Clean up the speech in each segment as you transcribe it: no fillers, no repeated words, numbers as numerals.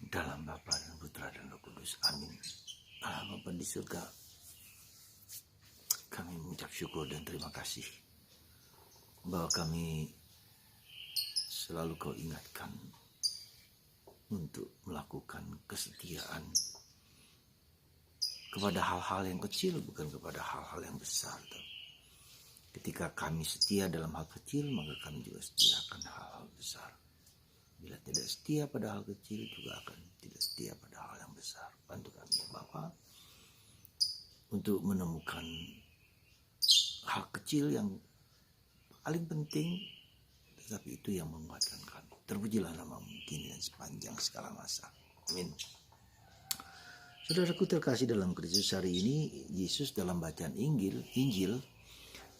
Dalam Bapa dan Putra dan Roh Kudus. Amin. Bapa di surga, kami mengucap syukur dan terima kasih bahwa kami selalu Kau ingatkan untuk melakukan kesetiaan kepada hal-hal yang kecil, bukan kepada hal-hal yang besar. Ketika kami setia dalam hal kecil, maka kami juga setia akan hal-hal besar. Bila tidak setia pada hal kecil, juga akan tidak setia pada hal yang besar. Bantu kami ya Bapa untuk menemukan hal kecil yang paling penting, tetapi itu yang menguatkan kami. Terpujilah nama-Mu kini dan sepanjang segala masa. Amin. Saudaraku terkasih dalam Kristus, hari ini Yesus dalam bacaan Injil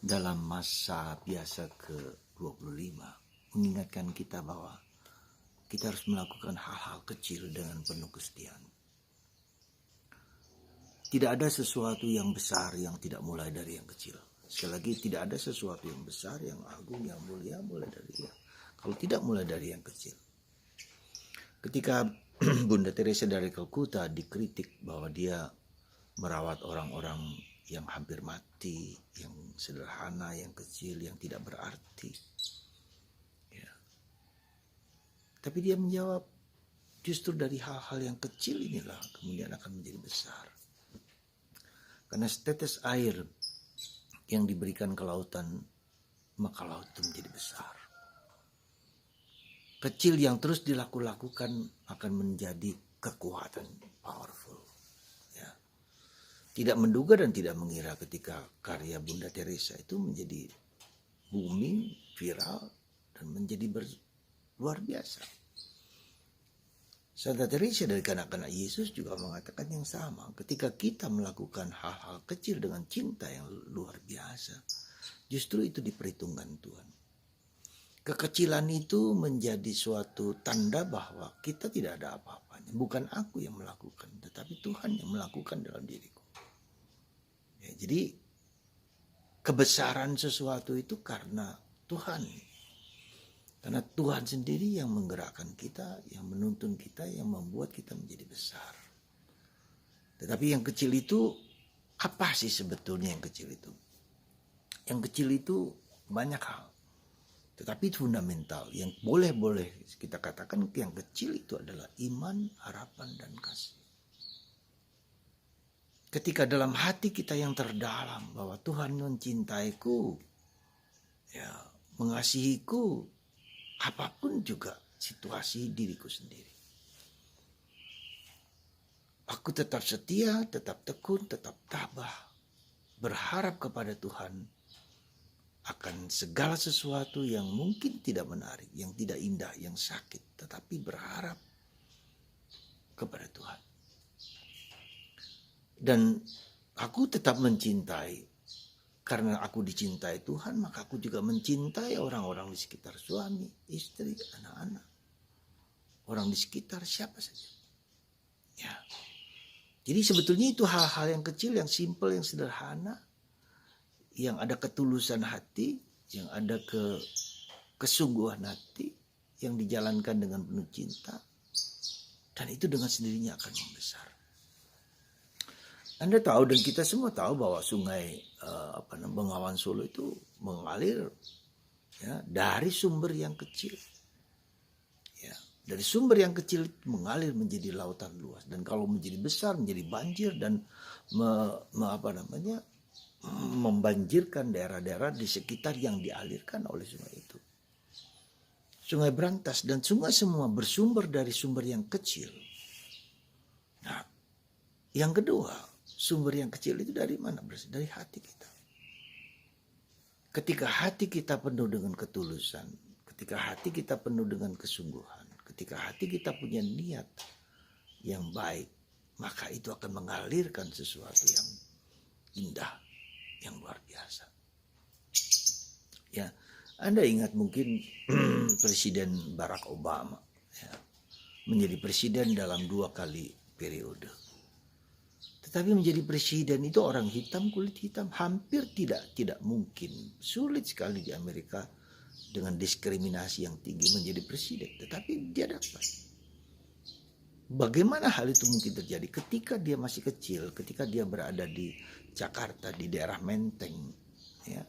dalam masa biasa ke-25 mengingatkan kita bahwa kita harus melakukan hal-hal kecil dengan penuh kesetiaan. Tidak ada sesuatu yang besar yang tidak mulai dari yang kecil. Sekali lagi, tidak ada sesuatu yang besar, yang agung, yang mulia mulai dari dia. Kalau tidak mulai dari yang kecil. Ketika Bunda Teresa dari Kalkuta dikritik bahwa dia merawat orang-orang yang hampir mati, yang sederhana, yang kecil, yang tidak berarti. Ya. Tapi dia menjawab, justru dari hal-hal yang kecil inilah kemudian akan menjadi besar. Karena setetes air yang diberikan ke lautan, maka laut itu menjadi besar. Kecil yang terus dilakukan akan menjadi kekuatan, powerful. Ya. Tidak menduga dan tidak mengira ketika karya Bunda Teresa itu menjadi booming, viral, dan menjadi luar biasa. Santa Teresa dari kanak-kanak Yesus juga mengatakan yang sama. Ketika kita melakukan hal-hal kecil dengan cinta yang luar biasa, justru itu diperhitungkan Tuhan. Kekecilan itu menjadi suatu tanda bahwa kita tidak ada apa-apanya. Bukan aku yang melakukan, tetapi Tuhan yang melakukan dalam diriku. Ya, jadi kebesaran sesuatu itu karena Tuhan. Karena Tuhan sendiri yang menggerakkan kita, yang menuntun kita, yang membuat kita menjadi besar. Tetapi yang kecil itu, apa sih sebetulnya yang kecil itu? Yang kecil itu banyak hal. Tetapi fundamental, yang boleh kita katakan yang kecil itu adalah iman, harapan, dan kasih. Ketika dalam hati kita yang terdalam bahwa Tuhan mencintaiku, ya, mengasihiku, apapun juga situasi diriku sendiri. Aku tetap setia, tetap tekun, tetap tabah, berharap kepada Tuhan akan segala sesuatu yang mungkin tidak menarik, yang tidak indah, yang sakit, tetapi berharap kepada Tuhan. Dan aku tetap mencintai, karena aku dicintai Tuhan, maka aku juga mencintai orang-orang di sekitar suami, istri, anak-anak, orang di sekitar siapa saja. Ya. Jadi sebetulnya itu hal-hal yang kecil, yang simple, yang sederhana, yang ada ketulusan hati, yang ada kesungguhan hati, yang dijalankan dengan penuh cinta, dan itu dengan sendirinya akan membesar. Anda tahu dan kita semua tahu bahwa sungai Bengawan Solo itu mengalir ya, dari sumber yang kecil. Ya, dari sumber yang kecil mengalir menjadi lautan luas, dan kalau menjadi besar menjadi banjir dan membanjirkan daerah-daerah di sekitar yang dialirkan oleh sungai itu. Sungai Brantas dan sungai semua bersumber dari sumber yang kecil. Nah, yang kedua, sumber yang kecil itu dari mana? Dari hati kita. Ketika hati kita penuh dengan ketulusan, ketika hati kita penuh dengan kesungguhan, ketika hati kita punya niat yang baik, maka itu akan mengalirkan sesuatu yang indah, yang luar biasa. Ya, Anda ingat mungkin Presiden Barack Obama ya, menjadi presiden dalam 2 kali periode. Tetapi menjadi presiden itu orang hitam, kulit hitam, hampir tidak mungkin. Sulit sekali di Amerika dengan diskriminasi yang tinggi menjadi presiden. Tetapi dia dapat. Bagaimana hal itu mungkin terjadi? Ketika dia masih kecil, ketika dia berada di Jakarta, di daerah Menteng, ya,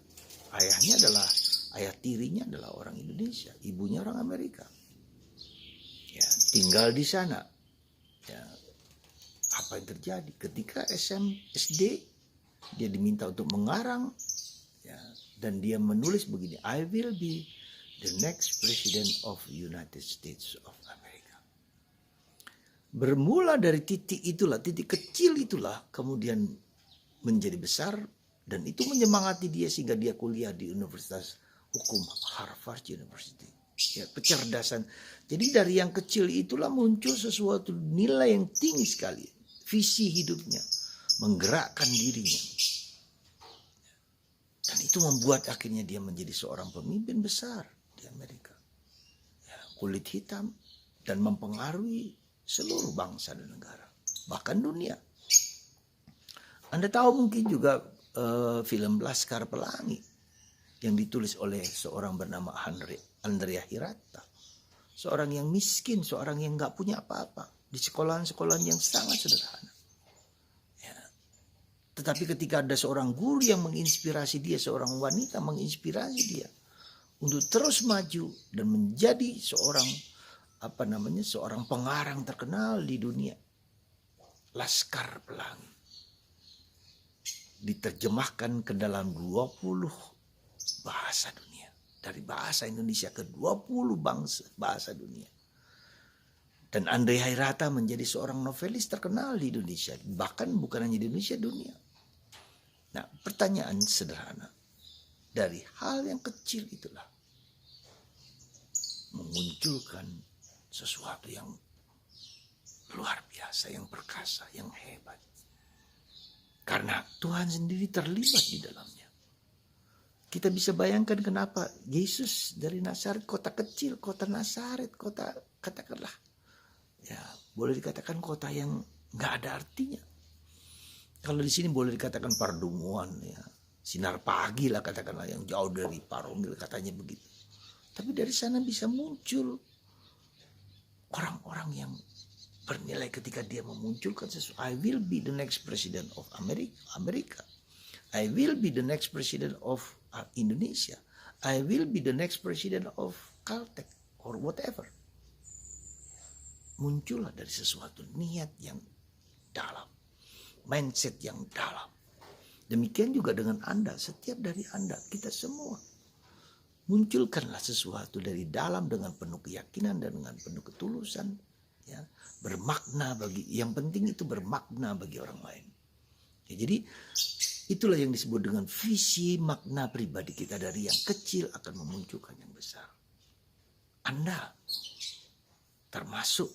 ayah tirinya adalah orang Indonesia, ibunya orang Amerika. Ya, tinggal di sana. Ya, apa yang terjadi? Ketika SD, dia diminta untuk mengarang, ya, dan dia menulis begini, I will be the next president of United States of America. Bermula dari titik itulah, titik kecil itulah kemudian menjadi besar, dan itu menyemangati dia sehingga dia kuliah di Universitas Hukum Harvard University. Ya, kecerdasan. Jadi dari yang kecil itulah muncul sesuatu nilai yang tinggi sekali, visi hidupnya, menggerakkan dirinya. Dan itu membuat akhirnya dia menjadi seorang pemimpin besar di Amerika. Ya, kulit hitam dan mempengaruhi seluruh bangsa dan negara, bahkan dunia. Anda tahu mungkin juga film Laskar Pelangi yang ditulis oleh seorang bernama Andrea Hirata. Seorang yang miskin, seorang yang gak punya apa-apa, di sekolahan-sekolahan yang sangat sederhana. Ya. Tetapi ketika ada seorang guru yang menginspirasi dia, seorang wanita menginspirasi dia untuk terus maju dan menjadi seorang pengarang terkenal di dunia. Laskar Pelangi diterjemahkan ke dalam 20 bahasa dunia, dari bahasa Indonesia ke 20 bahasa dunia. Dan Andrea Hirata menjadi seorang novelis terkenal di Indonesia, bahkan bukan hanya di Indonesia, dunia. Nah, pertanyaan sederhana, dari hal yang kecil itulah memunculkan sesuatu yang luar biasa, yang perkasa, yang hebat. Karena Tuhan sendiri terlibat di dalamnya. Kita bisa bayangkan kenapa Yesus dari Nazaret, kota kecil, kota Nazaret, kota katakanlah, ya boleh dikatakan kota yang nggak ada artinya. Kalau di sini boleh dikatakan pardunguan, ya sinar pagi lah katakanlah, yang jauh dari Parongil katanya begitu. Tapi dari sana bisa muncul orang-orang yang bernilai ketika dia memunculkan sesuatu. I will be the next president of Amerika. I will be the next president of Indonesia. I will be the next president of Caltech or whatever. Muncullah dari sesuatu niat yang dalam, mindset yang dalam. Demikian juga dengan Anda, setiap dari Anda, kita semua. Munculkanlah sesuatu dari dalam dengan penuh keyakinan dan dengan penuh ketulusan, ya, bermakna bagi, yang penting itu bermakna bagi orang lain. Ya, jadi itulah yang disebut dengan visi makna pribadi kita, dari yang kecil akan memunculkan yang besar. Anda termasuk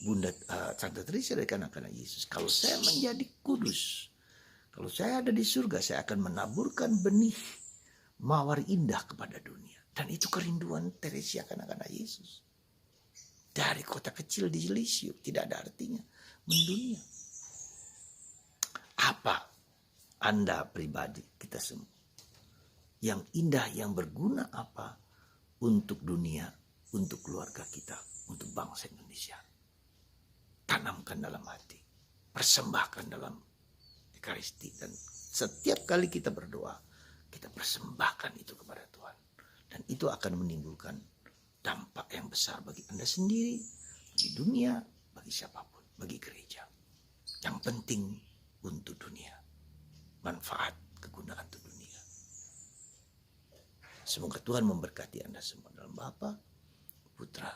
Bunda Santa Teresa dari kanak-kanak Yesus. Kalau saya menjadi kudus, kalau saya ada di surga, saya akan menaburkan benih mawar indah kepada dunia. Dan itu kerinduan Teresia kanak-kanak Yesus. Dari kota kecil di Lisieux, tidak ada artinya, mendunia. Apa Anda pribadi, kita semua, yang indah, yang berguna apa untuk dunia, untuk keluarga kita, untuk bangsa Indonesia? Tanamkan dalam hati, persembahkan dalam Ekaristi, dan setiap kali kita berdoa, kita persembahkan itu kepada Tuhan. Dan itu akan menimbulkan dampak yang besar bagi Anda sendiri, bagi dunia, bagi siapapun, bagi gereja. Yang penting untuk dunia. Manfaat, kegunaan untuk dunia. Semoga Tuhan memberkati Anda semua dalam Bapa, Putra,